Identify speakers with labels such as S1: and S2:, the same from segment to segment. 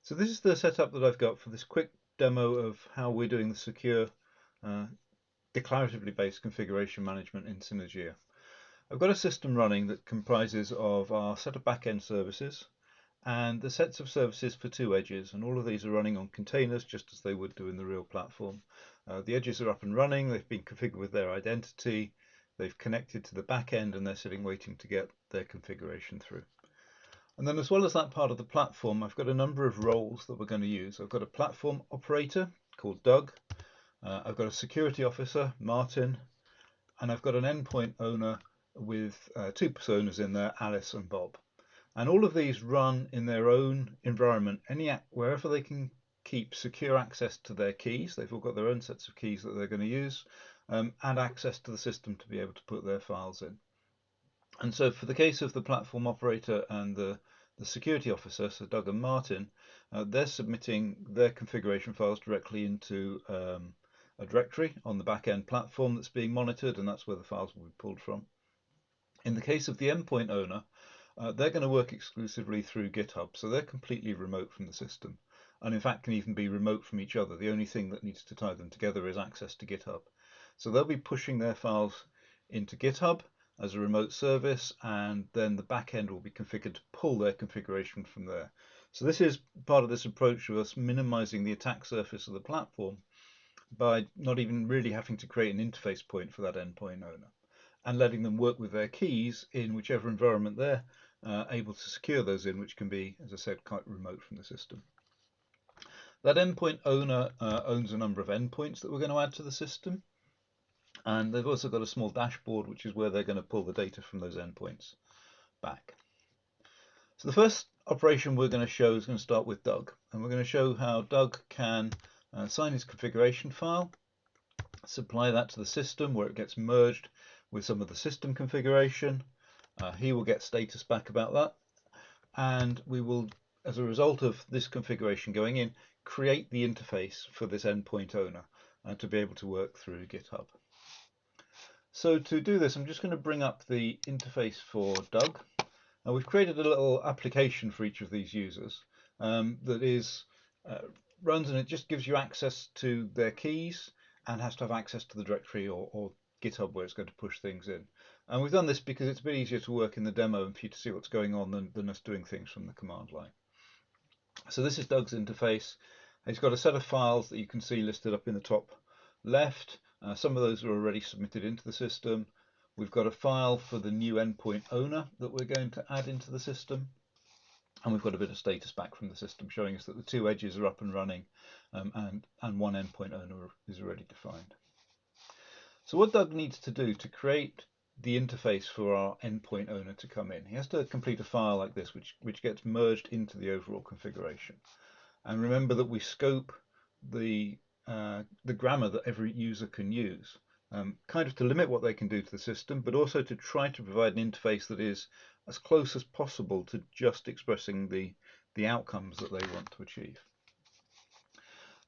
S1: So this is the setup that I've got for this quick demo of how we're doing the secure uh, declaratively based configuration management in Synergia. I've got a system running that comprises of our set of back-end services and the sets of services for two edges, and all of these are running on containers just as they would do in the real platform. The edges are up and running, they've been configured with their identity, they've connected to the back end, and they're sitting waiting to get their configuration through. And then as well as that part of the platform, I've got a number of roles that we're going to use. I've got a platform operator called Doug. I've got a security officer, Martin, and I've got an endpoint owner with two personas in there, Alice and Bob. And all of these run in their own environment, wherever they can keep secure access to their keys. They've all got their own sets of keys that they're going to use, and access to the system to be able to put their files in. And so for the case of the platform operator and the security officer, so Doug and Martin, they're submitting their configuration files directly into a directory on the back-end platform that's being monitored, and that's where the files will be pulled from. In the case of the endpoint owner, they're going to work exclusively through GitHub, so they're completely remote from the system, and in fact can even be remote from each other. The only thing that needs to tie them together is access to GitHub. So they'll be pushing their files into GitHub as a remote service, and then the back end will be configured to pull their configuration from there. So this is part of this approach of us minimizing the attack surface of the platform by not even really having to create an interface point for that endpoint owner, and letting them work with their keys in whichever environment they're able to secure those in, which can be, as I said, quite remote from the system. That endpoint owner owns a number of endpoints that we're going to add to the system. And they've also got a small dashboard, which is where they're going to pull the data from those endpoints back. So the first operation we're going to show is going to start with Doug. And we're going to show how Doug can assign his configuration file, supply that to the system where it gets merged with some of the system configuration. He will get status back about that. And we will, as a result of this configuration going in, create the interface for this endpoint owner to be able to work through GitHub. So to do this, I'm just going to bring up the interface for Doug. And we've created a little application for each of these users that is runs, and it just gives you access to their keys and has to have access to the directory or GitHub where it's going to push things in. And we've done this because it's a bit easier to work in the demo and for you to see what's going on than us doing things from the command line. So this is Doug's interface. He's got a set of files that you can see listed up in the top left. Some of those are already submitted into the system. We've got a file for the new endpoint owner that we're going to add into the system. And we've got a bit of status back from the system showing us that the two edges are up and running and one endpoint owner is already defined. So what Doug needs to do to create the interface for our endpoint owner to come in, he has to complete a file like this, which gets merged into the overall configuration. And remember that we scope the grammar that every user can use, kind of to limit what they can do to the system, but also to try to provide an interface that is as close as possible to just expressing the outcomes that they want to achieve.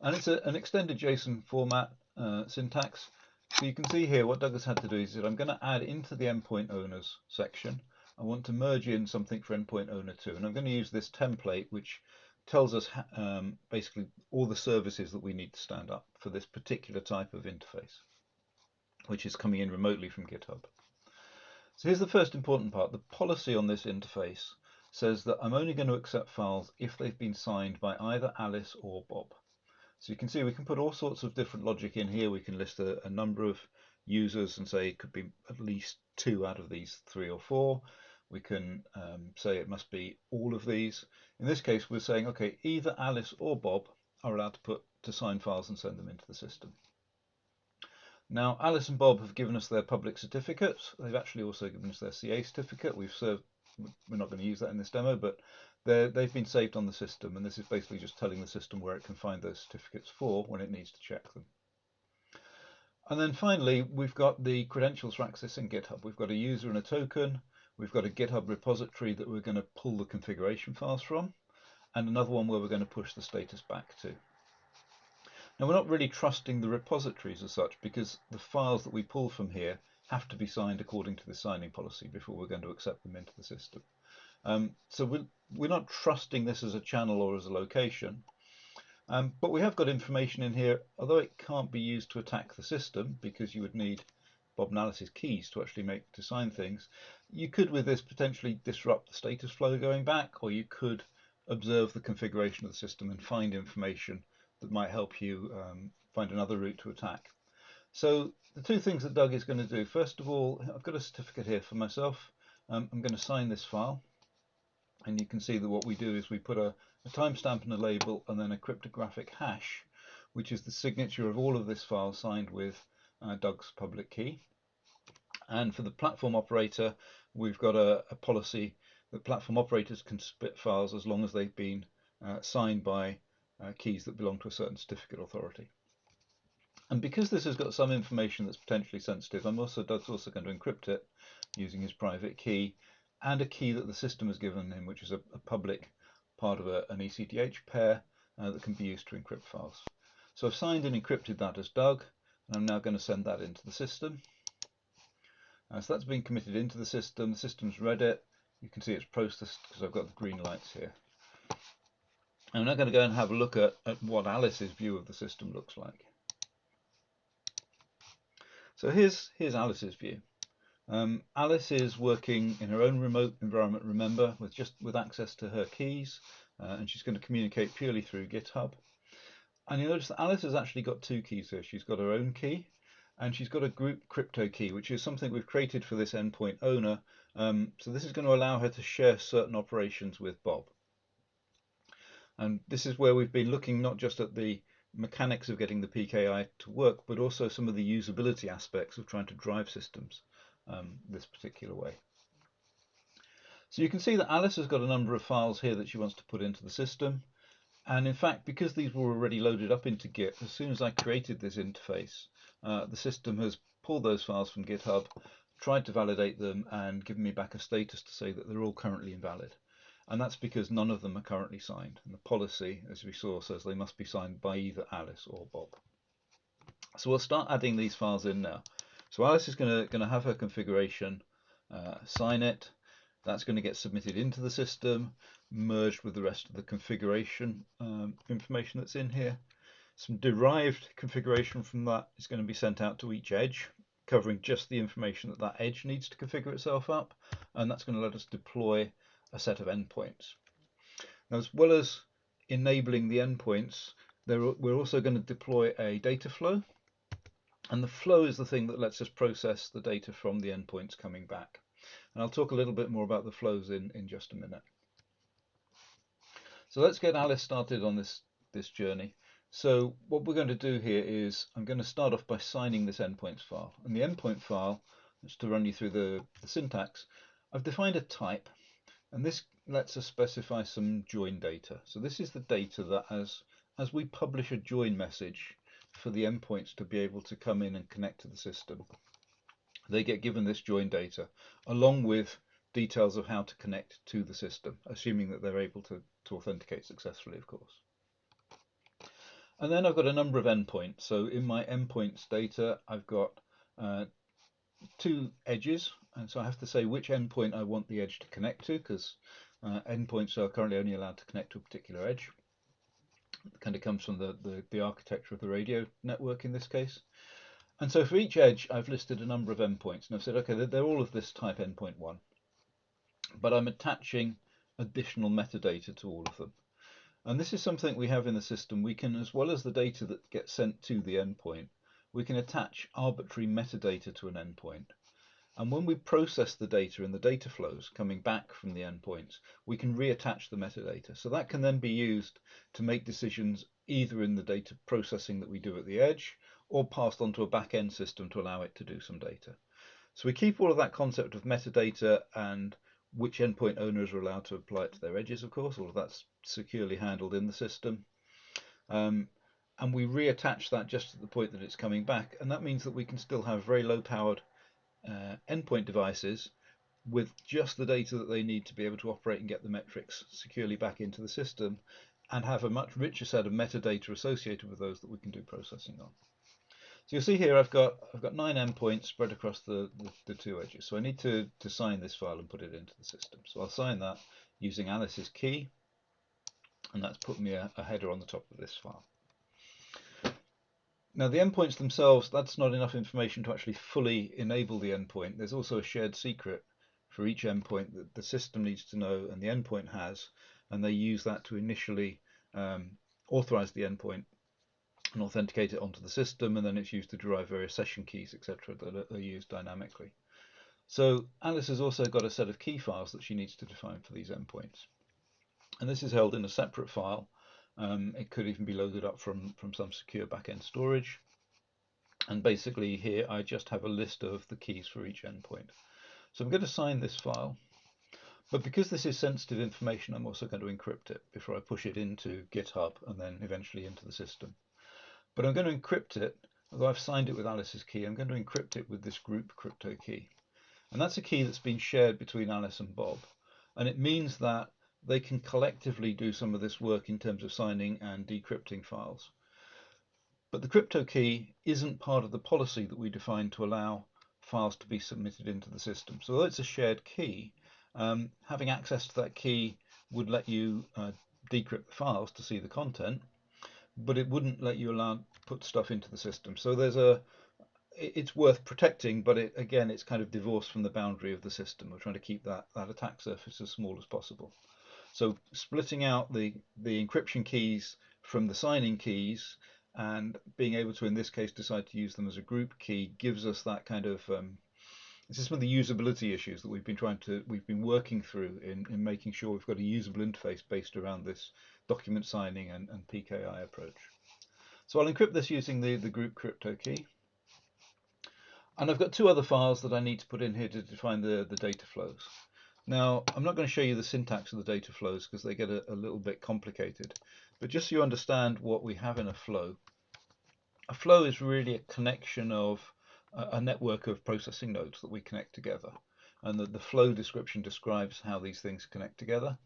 S1: And it's an extended JSON format syntax. So you can see here what Doug has had to do is that I'm going to add into the endpoint owners section. I want to merge in something for endpoint owner 2, and I'm going to use this template which tells us basically all the services that we need to stand up for this particular type of interface, which is coming in remotely from GitHub. So here's the first important part. The policy on this interface says that I'm only going to accept files if they've been signed by either Alice or Bob. So you can see we can put all sorts of different logic in here. We can list a number of users and say it could be at least 2 out of these 3 or 4. We can say it must be all of these. In this case, we're saying, okay, either Alice or Bob are allowed to sign files and send them into the system. Now, Alice and Bob have given us their public certificates. They've actually also given us their CA certificate. We're not going to use that in this demo, but they've been saved on the system, and this is basically just telling the system where it can find those certificates for when it needs to check them. And then finally, we've got the credentials for accessing GitHub. We've got a user and a token. We've got a GitHub repository that we're going to pull the configuration files from, and another one where we're going to push the status back to. Now, we're not really trusting the repositories as such, because the files that we pull from here have to be signed according to the signing policy before we're going to accept them into the system. So we're not trusting this as a channel or as a location. But we have got information in here, although it can't be used to attack the system because you would need Bob Nallis's keys to actually sign things. You could with this potentially disrupt the status flow going back, or you could observe the configuration of the system and find information that might help you find another route to attack. So the two things that Doug is going to do, first of all, I've got a certificate here for myself. I'm going to sign this file, and you can see that what we do is we put a timestamp and a label and then a cryptographic hash, which is the signature of all of this file signed with Doug's public key. And for the platform operator, we've got a policy that platform operators can split files as long as they've been signed by keys that belong to a certain certificate authority. And because this has got some information that's potentially sensitive, Doug's also going to encrypt it using his private key and a key that the system has given him, which is a public part of an ECDH pair that can be used to encrypt files. So I've signed and encrypted that as Doug, and I'm now going to send that into the system. So that's been committed into the system. The system's read it. You can see it's processed because I've got the green lights here. I'm now going to go and have a look at what Alice's view of the system looks like. So here's Alice's view. Alice is working in her own remote environment, remember, with access to her keys, and she's going to communicate purely through GitHub. And you notice that Alice has actually got two keys here. She's got her own key, and she's got a group crypto key, which is something we've created for this endpoint owner. So this is going to allow her to share certain operations with Bob. And this is where we've been looking not just at the mechanics of getting the PKI to work, but also some of the usability aspects of trying to drive systems this particular way. So you can see that Alice has got a number of files here that she wants to put into the system. And in fact, because these were already loaded up into Git, as soon as I created this interface, the system has pulled those files from GitHub, tried to validate them, and given me back a status to say that they're all currently invalid. And that's because none of them are currently signed. And the policy, as we saw, says they must be signed by either Alice or Bob. So we'll start adding these files in now. So Alice is going to have her configuration, sign it. That's going to get submitted into the system, merged with the rest of the configuration information that's in here. Some derived configuration from that is going to be sent out to each edge, covering just the information that that edge needs to configure itself up, and that's going to let us deploy a set of endpoints. Now, as well as enabling the endpoints, we're also going to deploy a data flow, and the flow is the thing that lets us process the data from the endpoints coming back. And I'll talk a little bit more about the flows in just a minute. So let's get Alice started on this journey. So what we're going to do here is I'm going to start off by signing this endpoints file. And the endpoint file, just to run you through the syntax, I've defined a type, and this lets us specify some join data. So this is the data that as we publish a join message for the endpoints to be able to come in and connect to the system, they get given this join data along with details of how to connect to the system, assuming that they're able to authenticate successfully, of course. And then I've got a number of endpoints. So in my endpoints data, I've got two edges, and so I have to say which endpoint I want the edge to connect to, because endpoints are currently only allowed to connect to a particular edge. It kind of comes from the architecture of the radio network in this case. And so for each edge, I've listed a number of endpoints, and I've said, okay, they're all of this type endpoint 1, but I'm attaching additional metadata to all of them. And this is something we have in the system. We can, as well as the data that gets sent to the endpoint, we can attach arbitrary metadata to an endpoint. And when we process the data in the data flows coming back from the endpoints, we can reattach the metadata. So that can then be used to make decisions either in the data processing that we do at the edge or passed onto a back-end system to allow it to do some data. So we keep all of that concept of metadata and which endpoint owners are allowed to apply it to their edges, of course. All of that's securely handled in the system. And we reattach that just at the point that it's coming back. And that means that we can still have very low-powered endpoint devices with just the data that they need to be able to operate and get the metrics securely back into the system, and have a much richer set of metadata associated with those that we can do processing on. So you'll see here I've got 9 endpoints spread across the two edges. So I need to sign this file and put it into the system. So I'll sign that using Alice's key, and that's put me a header on the top of this file. Now the endpoints themselves, that's not enough information to actually fully enable the endpoint. There's also a shared secret for each endpoint that the system needs to know and the endpoint has, and they use that to initially authorize the endpoint and authenticate it onto the system, and then it's used to derive various session keys, etc., that are used dynamically. So Alice has also got a set of key files that she needs to define for these endpoints. And this is held in a separate file. It could even be loaded up from some secure backend storage. And basically here I just have a list of the keys for each endpoint. So I'm going to sign this file, but because this is sensitive information, I'm also going to encrypt it before I push it into GitHub and then eventually into the system. But I'm going to encrypt it, although I've signed it with Alice's key, I'm going to encrypt it with this group crypto key. And that's a key that's been shared between Alice and Bob. And it means that they can collectively do some of this work in terms of signing and decrypting files. But the crypto key isn't part of the policy that we define to allow files to be submitted into the system. So although it's a shared key, having access to that key would let you decrypt the files to see the content, but it wouldn't let you put stuff into the system. So it's worth protecting, but again, it's kind of divorced from the boundary of the system. We're trying to keep that attack surface as small as possible. So splitting out the encryption keys from the signing keys and being able to, in this case, decide to use them as a group key gives us that kind of this is some of the usability issues that we've been working through in making sure we've got a usable interface based around this document signing and PKI approach. So I'll encrypt this using the group crypto key. And I've got two other files that I need to put in here to define the data flows. Now, I'm not going to show you the syntax of the data flows because they get a little bit complicated, but just so you understand what we have in a flow is really a connection of a network of processing nodes that we connect together. And the flow description describes how these things connect together.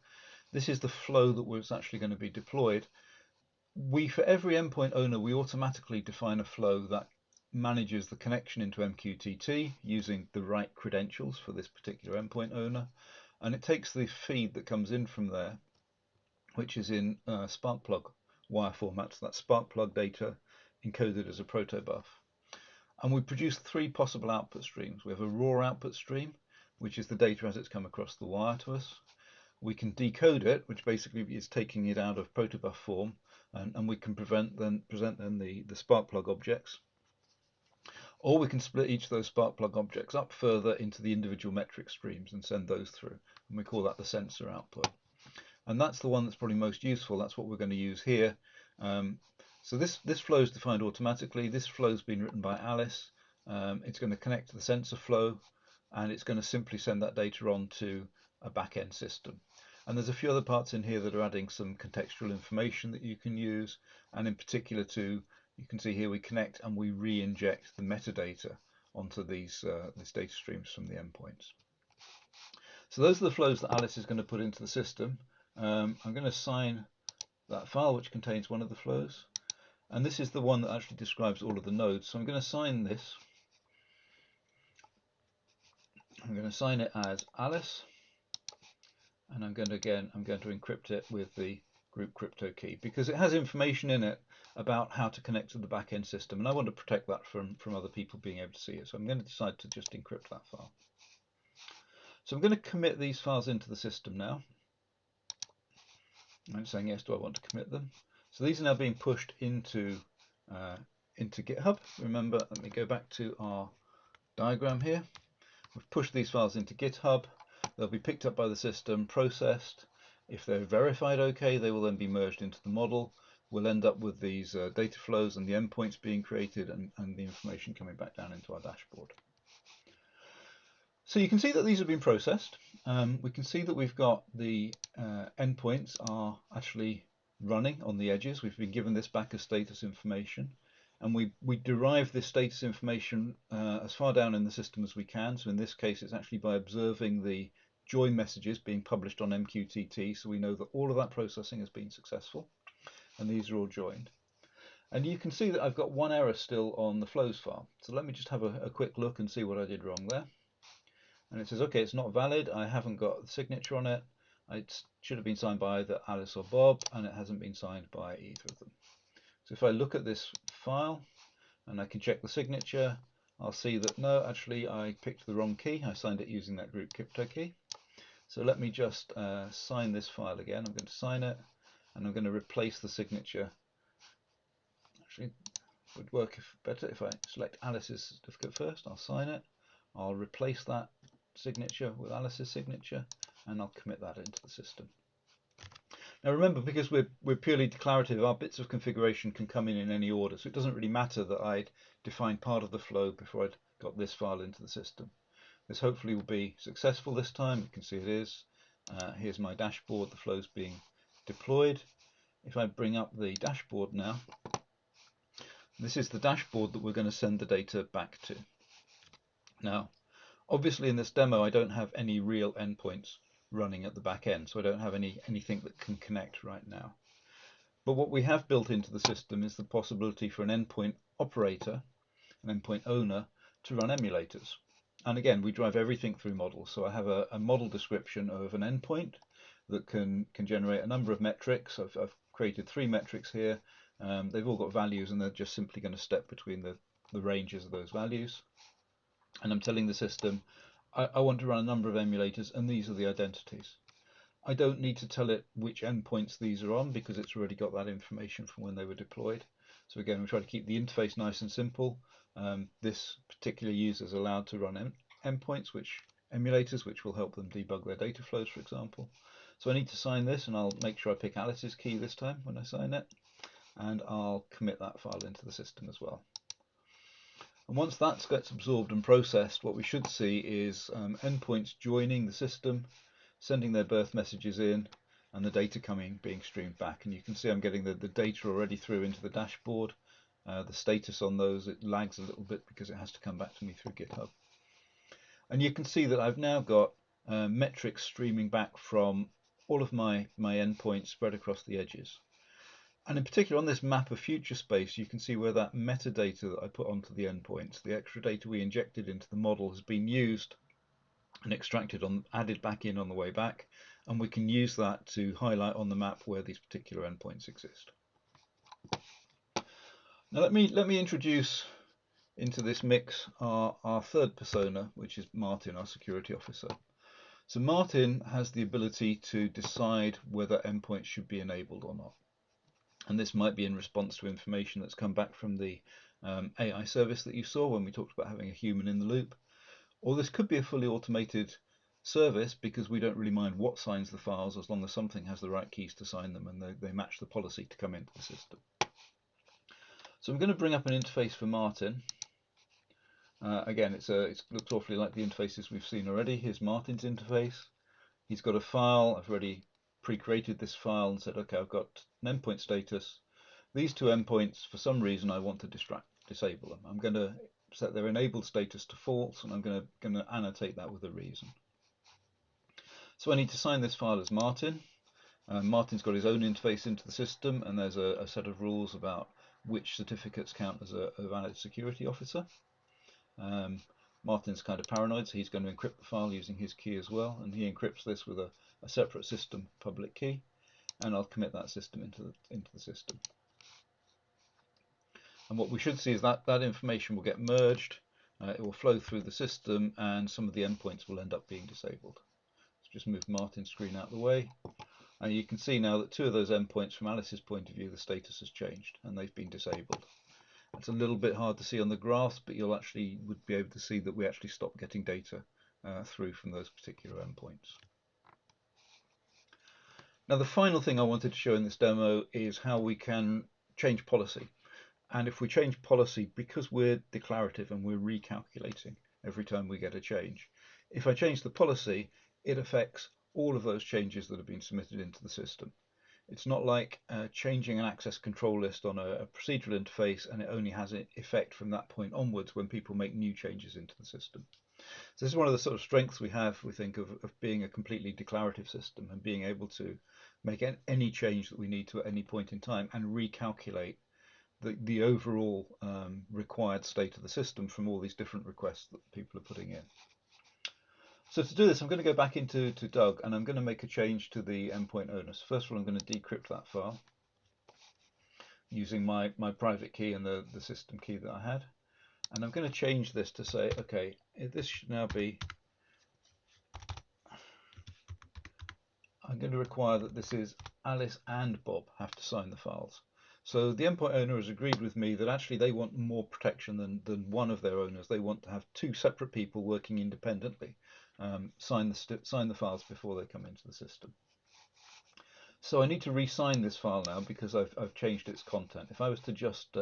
S1: This is the flow that was actually going to be deployed. For every endpoint owner, we automatically define a flow that manages the connection into MQTT using the right credentials for this particular endpoint owner, and it takes the feed that comes in from there, which is in Sparkplug wire format, so that's Sparkplug data encoded as a protobuf. And we produce three possible output streams. We have a raw output stream, which is the data as it's come across the wire to us. We can decode it, which basically is taking it out of protobuf form, and we can present then the Sparkplug objects. Or we can split each of those Sparkplug objects up further into the individual metric streams and send those through. And we call that the sensor output. And that's the one that's probably most useful. That's what we're going to use here. So this flow is defined automatically. This flow has been written by Alice. It's going to connect to the sensor flow, and it's going to simply send that data on to a back-end system. And there's a few other parts in here that are adding some contextual information that you can use, and in particular you can see here we connect and we re-inject the metadata onto these data streams from the endpoints. So those are the flows that Alice is going to put into the system. I'm going to sign that file which contains one of the flows, and this is the one that actually describes all of the nodes. So I'm going to sign this. I'm going to sign it as Alice, and I'm going to encrypt it with the group crypto key because it has information in it about how to connect to the back-end system, and I want to protect that from other people being able to see it. So I'm going to decide to just encrypt that file. So I'm going to commit these files into the system now. I'm saying yes, do I want to commit them? So these are now being pushed into GitHub. Remember, let me go back to our diagram here. We've pushed these files into GitHub. They'll be picked up by the system, processed. If they're verified okay, they will then be merged into the model. We'll end up with these data flows and the endpoints being created and the information coming back down into our dashboard. So you can see that these have been processed. We can see that we've got the endpoints are actually running on the edges. We've been given this back as status information, and we derive this status information as far down in the system as we can. So in this case, it's actually by observing the join messages being published on MQTT, so we know that all of that processing has been successful, and these are all joined. And you can see that I've got one error still on the flows file. So let me just have a quick look and see what I did wrong there. And it says, okay, it's not valid. I haven't got the signature on it. It should have been signed by either Alice or Bob, and it hasn't been signed by either of them. So if I look at this file and I can check the signature, I'll see that no, actually I picked the wrong key. I signed it using that group crypto key. So let me just sign this file again. I'm going to sign it, and I'm going to replace the signature. Actually, it would work better if I select Alice's certificate first. I'll sign it. I'll replace that signature with Alice's signature, and I'll commit that into the system. Now remember, because we're purely declarative, our bits of configuration can come in any order, so it doesn't really matter that I'd defined part of the flow before I'd got this file into the system. This hopefully will be successful this time. You can see it is. Here's my dashboard, the flow's being deployed. If I bring up the dashboard now, this is the dashboard that we're going to send the data back to. Now, obviously in this demo I don't have any real endpoints running at the back end, so I don't have anything that can connect right now. But what we have built into the system is the possibility for an endpoint operator, an endpoint owner, to run emulators. And again, we drive everything through models. So I have a model description of an endpoint that can generate a number of metrics. I've created 3 metrics here. They've all got values, and they're just simply going to step between the ranges of those values. And I'm telling the system, I want to run a number of emulators, and these are the identities. I don't need to tell it which endpoints these are on because it's already got that information from when they were deployed. So again, we try to keep the interface nice and simple. This particular user is allowed to run endpoints, emulators, which will help them debug their data flows, for example. So I need to sign this, and I'll make sure I pick Alice's key this time when I sign it, and I'll commit that file into the system as well. And once that gets absorbed and processed, what we should see is endpoints joining the system, sending their birth messages in, and the data being streamed back. And you can see I'm getting the data already through into the dashboard. The status on those, it lags a little bit because it has to come back to me through GitHub. And you can see that I've now got metrics streaming back from all of my endpoints spread across the edges. And in particular on this map of future space, you can see where that metadata that I put onto the endpoints, the extra data we injected into the model, has been used and extracted added back in on the way back, and we can use that to highlight on the map where these particular endpoints exist. Now let me introduce into this mix our third persona, which is Martin, our security officer. So Martin has the ability to decide whether endpoints should be enabled or not. And this might be in response to information that's come back from the AI service that you saw when we talked about having a human in the loop. Or this could be a fully automated service because we don't really mind what signs the files as long as something has the right keys to sign them and they match the policy to come into the system. So I'm going to bring up an interface for Martin. Again, it looks awfully like the interfaces we've seen already. Here's Martin's interface. He's got a file. I've already pre-created this file and said, okay, I've got an endpoint status. These 2 endpoints, for some reason, I want to disable them. I'm going to set their enabled status to false, and I'm going to annotate that with a reason. So I need to sign this file as Martin. Martin's got his own interface into the system, and there's a set of rules about which certificates count as a valid security officer. Martin's kind of paranoid, so he's going to encrypt the file using his key as well, and he encrypts this with a separate system public key, and I'll commit that system into the system. And what we should see is that information will get merged, it will flow through the system, and some of the endpoints will end up being disabled. Let's just move Martin's screen out of the way. And you can see now that 2 of those endpoints, from Alice's point of view, the status has changed and they've been disabled. It's a little bit hard to see on the graphs, but you would be able to see that we actually stopped getting data through from those particular endpoints. Now the final thing I wanted to show in this demo is how we can change policy. And if we change policy, because we're declarative and we're recalculating every time we get a change, if I change the policy, it affects all of those changes that have been submitted into the system. It's not like changing an access control list on a procedural interface and it only has an effect from that point onwards when people make new changes into the system. So this is one of the sort of strengths we have, we think, of being a completely declarative system and being able to make any change that we need to at any point in time and recalculate the overall required state of the system from all these different requests that people are putting in. So to do this, I'm going to go back into Doug, and I'm going to make a change to the endpoint owner. So first of all, I'm going to decrypt that file using my private key and the system key that I had. And I'm going to change this to say, okay, this should now be, I'm going to require that this is Alice and Bob have to sign the files. So the endpoint owner has agreed with me that actually they want more protection than one of their owners. They want to have two separate people working independently sign the files before they come into the system. So I need to re-sign this file now because I've changed its content. If I was to just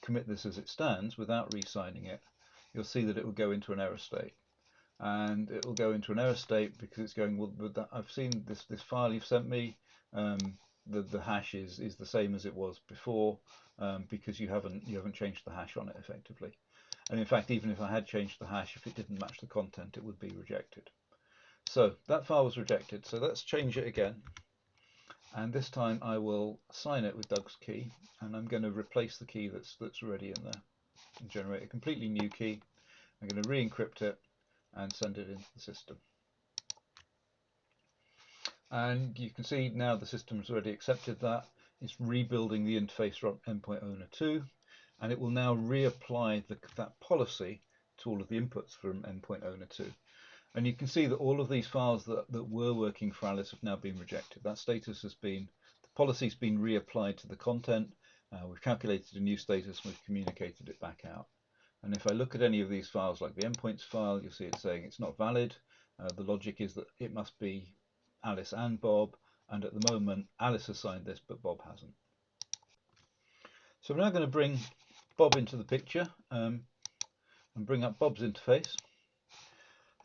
S1: commit this as it stands without re-signing it, you'll see that it will go into an error state. And it will go into an error state because it's going, well, I've seen this file you've sent me, the hash is the same as it was before, because you haven't changed the hash on it effectively. And in fact, even if I had changed the hash, if it didn't match the content, it would be rejected. So that file was rejected. So let's change it again. And this time I will sign it with Doug's key, and I'm going to replace the key that's already in there and generate a completely new key. I'm going to re-encrypt it and send it into the system. And you can see now the system has already accepted that. It's rebuilding the interface from endpoint owner 2, and it will now reapply that policy to all of the inputs from endpoint owner 2. And you can see that all of these files that were working for Alice have now been rejected. That status has been, the policy's been reapplied to the content. We've calculated a new status and we've communicated it back out. And if I look at any of these files, like the endpoints file, you'll see it saying it's not valid. The logic is that it must be Alice and Bob, and at the moment Alice has signed this but Bob hasn't. So we're now going to bring Bob into the picture and bring up Bob's interface.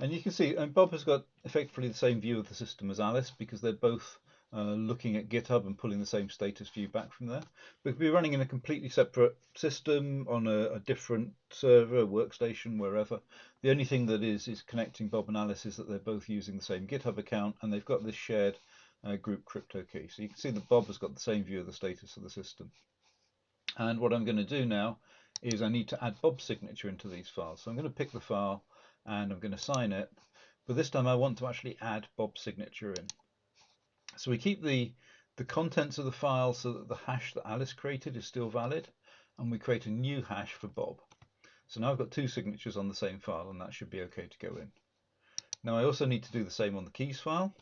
S1: And you can see Bob has got effectively the same view of the system as Alice because they're both looking at GitHub and pulling the same status view back from there. We could be running in a completely separate system on a different server, workstation, wherever. The only thing that is connecting Bob and Alice is that they're both using the same GitHub account and they've got this shared group crypto key. So you can see that Bob has got the same view of the status of the system. And what I'm going to do now is I need to add Bob's signature into these files. So I'm going to pick the file and I'm going to sign it, but this time I want to actually add Bob's signature in. So we keep the contents of the file so that the hash that Alice created is still valid, and we create a new hash for Bob. So now I've got two signatures on the same file, and that should be okay to go in. Now I also need to do the same on the keys file,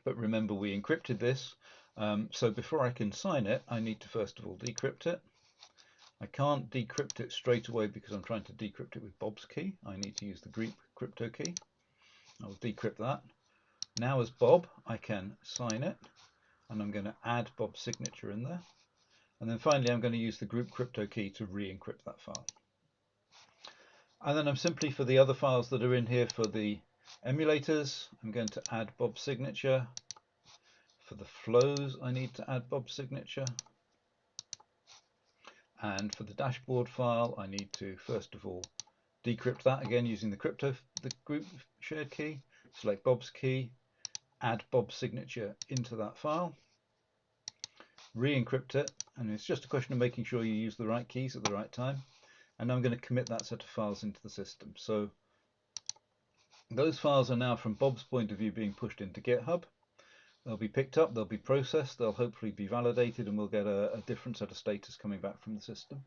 S1: but remember we encrypted this, so before I can sign it I need to first of all decrypt it. I can't decrypt it straight away because I'm trying to decrypt it with Bob's key. I need to use the group crypto key. I'll decrypt that. Now as Bob I can sign it, and I'm going to add Bob's signature in there. And then finally I'm going to use the group crypto key to re-encrypt that file. And then I'm simply, for the other files that are in here for the emulators, I'm going to add Bob's signature. For the flows I need to add Bob's signature. And for the dashboard file I need to first of all decrypt that again using the group shared key, select Bob's key, add Bob's signature into that file, re-encrypt it, and it's just a question of making sure you use the right keys at the right time. And I'm going to commit that set of files into the system. So those files are now, from Bob's point of view, being pushed into GitHub. They'll be picked up, they'll be processed, they'll hopefully be validated, and we'll get a different set of status coming back from the system.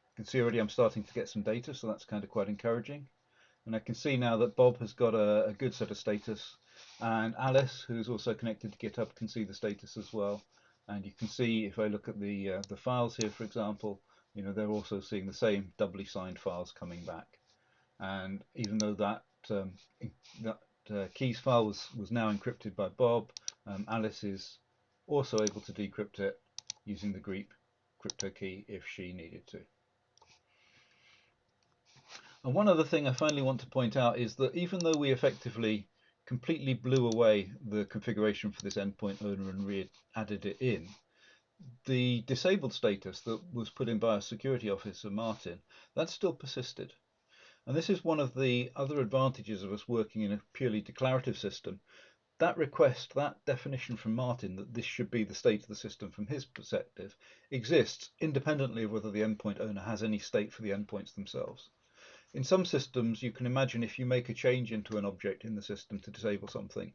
S1: You can see already I'm starting to get some data, so that's kind of quite encouraging. And I can see now that Bob has got a good set of status, and Alice, who's also connected to GitHub, can see the status as well. And you can see, if I look at the files here, for example, you know, they're also seeing the same doubly signed files coming back. And even though that keys file was now encrypted by Bob, Alice is also able to decrypt it using the group crypto key if she needed to. And one other thing I finally want to point out is that even though we effectively completely blew away the configuration for this endpoint owner and re-added it in, the disabled status that was put in by our security officer, Martin, that still persisted. And this is one of the other advantages of us working in a purely declarative system. that request, that definition from Martin that this should be the state of the system from his perspective, exists independently of whether the endpoint owner has any state for the endpoints themselves. In some systems, you can imagine if you make a change into an object in the system to disable something,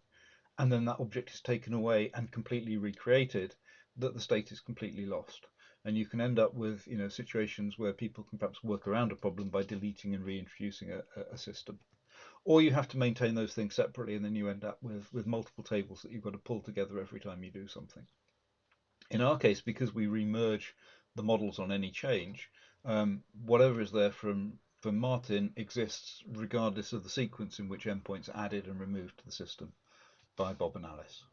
S1: and then that object is taken away and completely recreated, that the state is completely lost. And you can end up with situations where people can perhaps work around a problem by deleting and reintroducing a system. Or you have to maintain those things separately, and then you end up with multiple tables that you've got to pull together every time you do something. In our case, because we remerge the models on any change, whatever is there from Martin exists regardless of the sequence in which endpoints are added and removed to the system by Bob and Alice.